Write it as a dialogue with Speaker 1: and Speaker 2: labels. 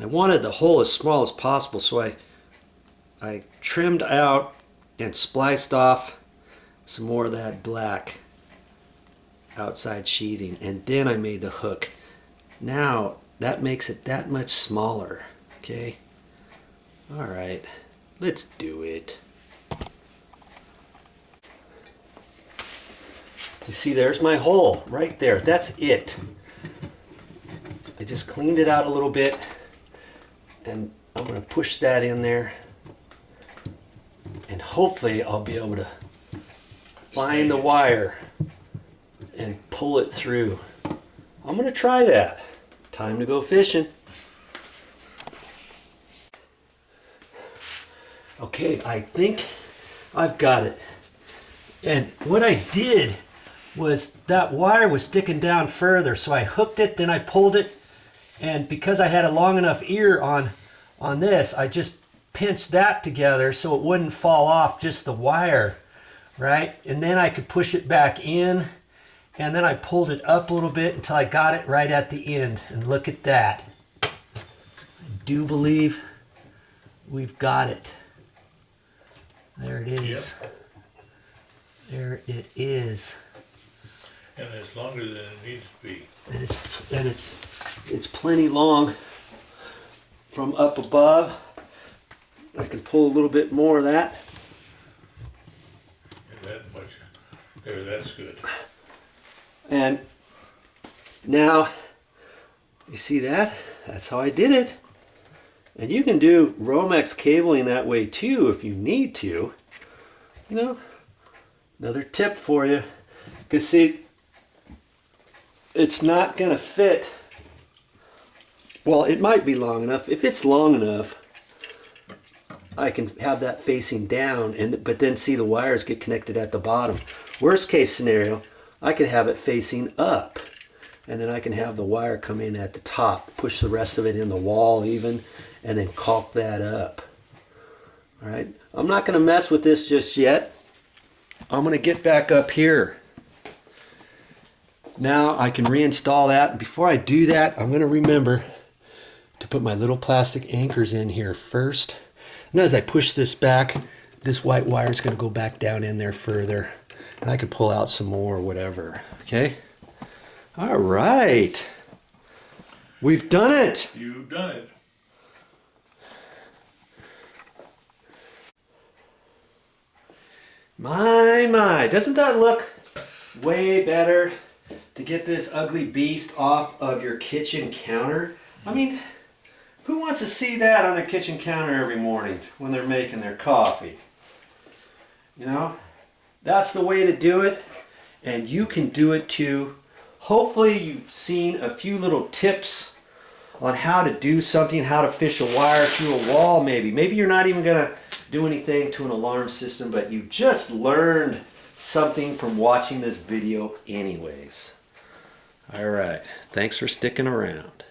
Speaker 1: I wanted the hole as small as possible, so I trimmed out and spliced off some more of that black outside sheathing, and then I made the hook. Now that makes it that much smaller. Okay, all right, let's do it. You see, there's my hole right there. That's it. I just cleaned it out a little bit, and I'm going to push that in there, and hopefully I'll be able to find the wire and pull it through. I'm going to try that. Time to go fishing. Okay, I think I've got it. And what I did was that wire was sticking down further, so I hooked it, then I pulled it, and because I had a long enough ear on this, I just pinched that together so it wouldn't fall off, just the wire, right? And then I could push it back in, and then I pulled it up a little bit until I got it right at the end. And look at that. I do believe we've got it. There it is.
Speaker 2: Yep.
Speaker 1: There it is.
Speaker 2: And it's longer than it needs to be.
Speaker 1: And it's plenty long from up above. I can pull a little bit more of that.
Speaker 2: And that much. There, that's good.
Speaker 1: And now, you see that? That's how I did it. And you can do Romex cabling that way too if you need to. You know, another tip for you. Because see, it's not going to fit. Well, it might be long enough. If it's long enough, I can have that facing down, but then see the wires get connected at the bottom. Worst case scenario, I could have it facing up, and then I can have the wire come in at the top, push the rest of it in the wall even, and then caulk that up. All right, I'm not going to mess with this just yet. I'm going to get back up here. Now I can reinstall that, and before I do that, I'm going to remember to put my little plastic anchors in here first. And as I push this back, this white wire is going to go back down in there further, and I can pull out some more or whatever. Okay? All right. We've done it.
Speaker 2: You've done it.
Speaker 1: My. Doesn't that look way better to get this ugly beast off of your kitchen counter? I mean, who wants to see that on their kitchen counter every morning when they're making their coffee? You know, that's the way to do it, and you can do it too. Hopefully you've seen a few little tips on how to do something, how to fish a wire through a wall maybe. Maybe you're not even going to do anything to an alarm system, but you just learned something from watching this video anyways. All right, thanks for sticking around.